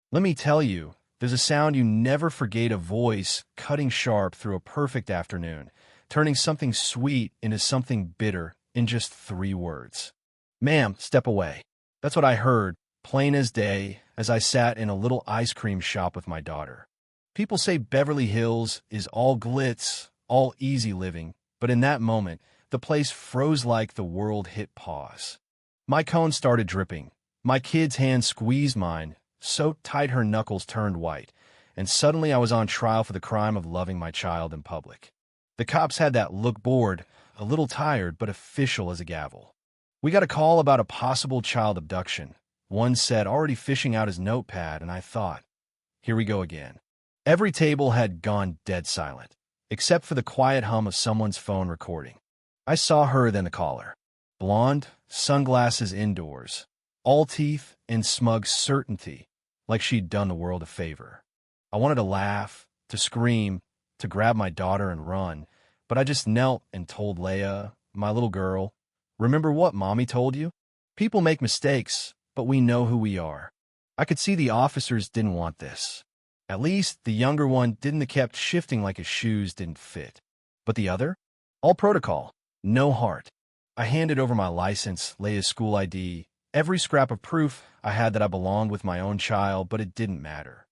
Let me tell you, there's a sound you never forget, a voice cutting sharp through a perfect afternoon, turning something sweet into something bitter in just 3 words. Ma'am, step away. That's what I heard, plain as day, as I sat in a little ice cream shop with my daughter. People say Beverly Hills is all glitz, all easy living, but in that moment, the place froze like the world hit pause. My cone started dripping. My kid's hand squeezed mine, so tight her knuckles turned white, and suddenly I was on trial for the crime of loving my child in public. The cops had that look, bored, a little tired, but official as a gavel. We got a call about a possible child abduction. One said, already fishing out his notepad, and I thought, here we go again. Every table had gone dead silent, except for the quiet hum of someone's phone recording. I saw her, then the caller. Blonde, sunglasses indoors, all teeth and smug certainty, like she'd done the world a favor. I wanted to laugh, to scream, to grab my daughter and run, but I just knelt and told Leia, my little girl, remember what Mommy told you? People make mistakes, but we know who we are. I could see the officers didn't want this. At least the younger one didn't, have kept shifting like his shoes didn't fit. But the other? All protocol, no heart. I handed over my license, Leia's school ID, every scrap of proof I had that I belonged with my own child, but it didn't matter.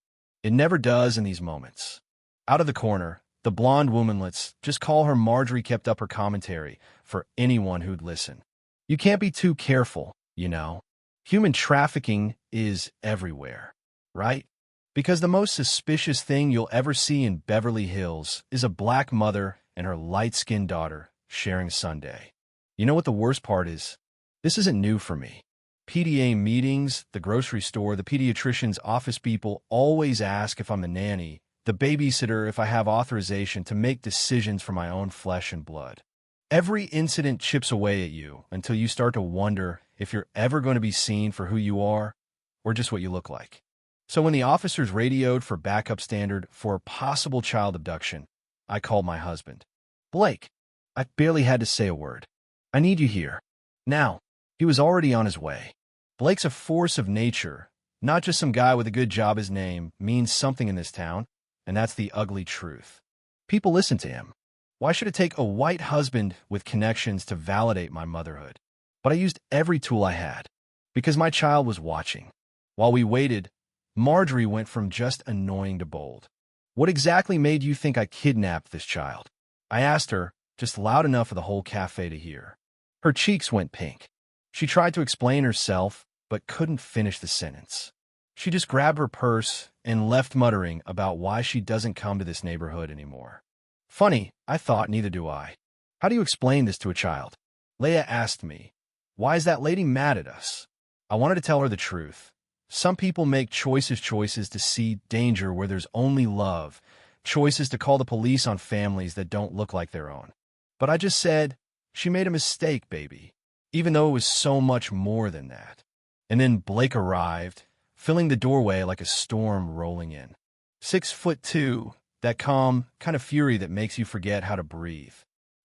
It never does in these moments. Out of the corner, the blonde woman, let's just call her Marjorie, kept up her commentary for anyone who'd listen. You can't be too careful, you know. Human trafficking is everywhere, right? Because the most suspicious thing you'll ever see in Beverly Hills is a black mother and her light-skinned daughter sharing Sunday. You know what the worst part is? This isn't new for me. PDA meetings, the grocery store, the pediatrician's office, people always ask if I'm the nanny, the babysitter, if I have authorization to make decisions for my own flesh and blood. Every incident chips away at you until you start to wonder if you're ever going to be seen for who you are or just what you look like. So when the officers radioed for backup standard for a possible child abduction, I called my husband. Blake, I barely had to say a word. I need you here. Now. He was already on his way. Blake's a force of nature, not just some guy with a good job. His name means something in this town, and that's the ugly truth. People listen to him. Why should it take a white husband with connections to validate my motherhood? But I used every tool I had, because my child was watching. While we waited, Marjorie went from just annoying to bold. What exactly made you think I kidnapped this child? I asked her, just loud enough for the whole cafe to hear. Her cheeks went pink. She tried to explain herself, but couldn't finish the sentence. She just grabbed her purse and left, muttering about why she doesn't come to this neighborhood anymore. Funny, I thought, neither do I. How do you explain this to a child? Leia asked me. Why is that lady mad at us? I wanted to tell her the truth. Some people make choices to see danger where there's only love, choices to call the police on families that don't look like their own. But I just said, she made a mistake, baby. Even though it was so much more than that. And then Blake arrived, filling the doorway like a storm rolling in. 6'2", that calm kind of fury that makes you forget how to breathe.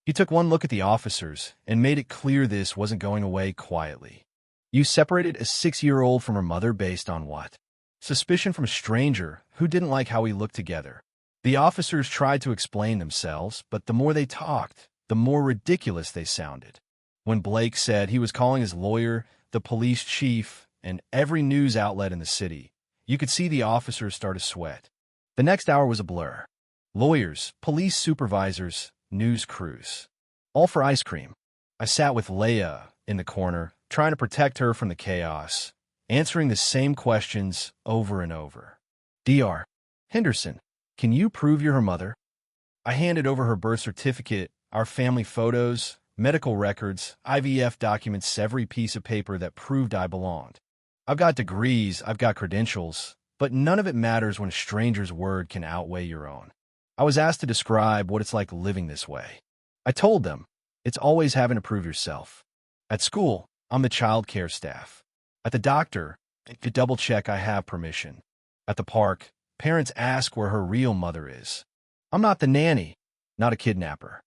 He took one look at the officers and made it clear this wasn't going away quietly. You separated a 6-year-old from her mother based on what? Suspicion from a stranger who didn't like how we looked together. The officers tried to explain themselves, but the more they talked, the more ridiculous they sounded. When Blake said he was calling his lawyer, the police chief, and every news outlet in the city, you could see the officers start to sweat. The next hour was a blur. Lawyers, police supervisors, news crews. All for ice cream. I sat with Leia in the corner, trying to protect her from the chaos, answering the same questions over and over. Dr. Henderson, can you prove you're her mother? I handed over her birth certificate, our family photos, medical records, IVF documents, every piece of paper that proved I belonged. I've got degrees, I've got credentials, but none of it matters when a stranger's word can outweigh your own. I was asked to describe what it's like living this way. I told them, it's always having to prove yourself. At school, I'm the child care staff. At the doctor, to double-check I have permission. At the park, parents ask where her real mother is. I'm not the nanny, not a kidnapper.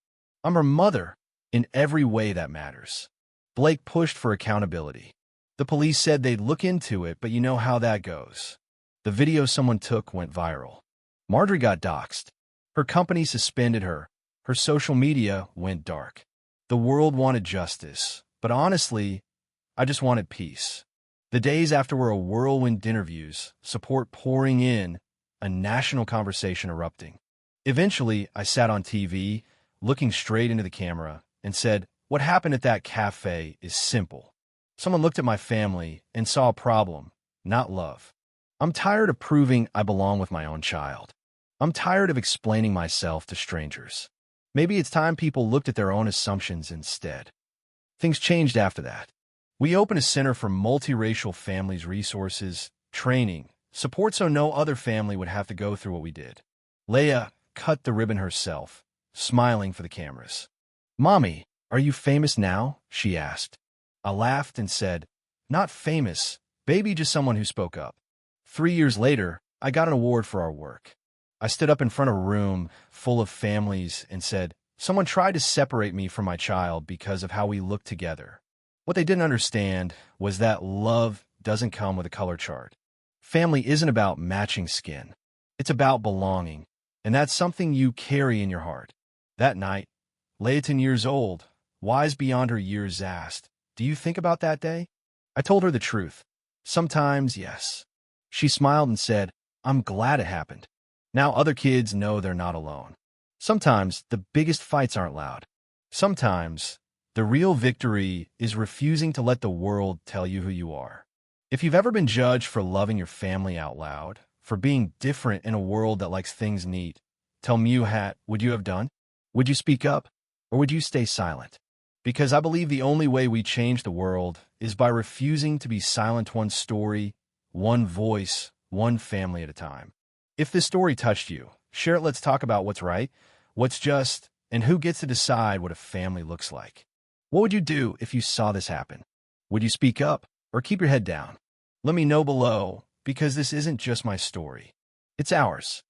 I'm her mother. In every way that matters. Blake pushed for accountability. The police said they'd look into it, but you know how that goes. The video someone took went viral. Marjorie got doxxed. Her company suspended her. Her social media went dark. The world wanted justice, but honestly, I just wanted peace. The days after were a whirlwind interviews, support pouring in, a national conversation erupting. Eventually, I sat on TV, looking straight into the camera, and said, "What happened at that cafe is simple." Someone looked at my family and saw a problem, not love. I'm tired of proving I belong with my own child. I'm tired of explaining myself to strangers. Maybe it's time people looked at their own assumptions instead. Things changed after that. We opened a center for multiracial families, resources, training, support so no other family would have to go through what we did. Leia cut the ribbon herself, smiling for the cameras. "Mommy, are you famous now?" she asked. I laughed and said, "Not famous, baby, just someone who spoke up." 3 years later, I got an award for our work. I stood up in front of a room full of families and said, "Someone tried to separate me from my child because of how we look together." What they didn't understand was that love doesn't come with a color chart. Family isn't about matching skin. It's about belonging, and that's something you carry in your heart. That night, Leia, 10 years old, wise beyond her years, asked, "Do you think about that day?" I told her the truth. Sometimes, yes. She smiled and said, "I'm glad it happened. Now other kids know they're not alone." Sometimes the biggest fights aren't loud. Sometimes the real victory is refusing to let the world tell you who you are. If you've ever been judged for loving your family out loud, for being different in a world that likes things neat, tell me, would you have done? Would you speak up, or would you stay silent? Because I believe the only way we change the world is by refusing to be silent, one story, one voice, one family at a time. If this story touched you, share it. Let's talk about what's right, what's just, and who gets to decide what a family looks like. What would you do if you saw this happen? Would you speak up or keep your head down? Let me know below, because this isn't just my story. It's ours.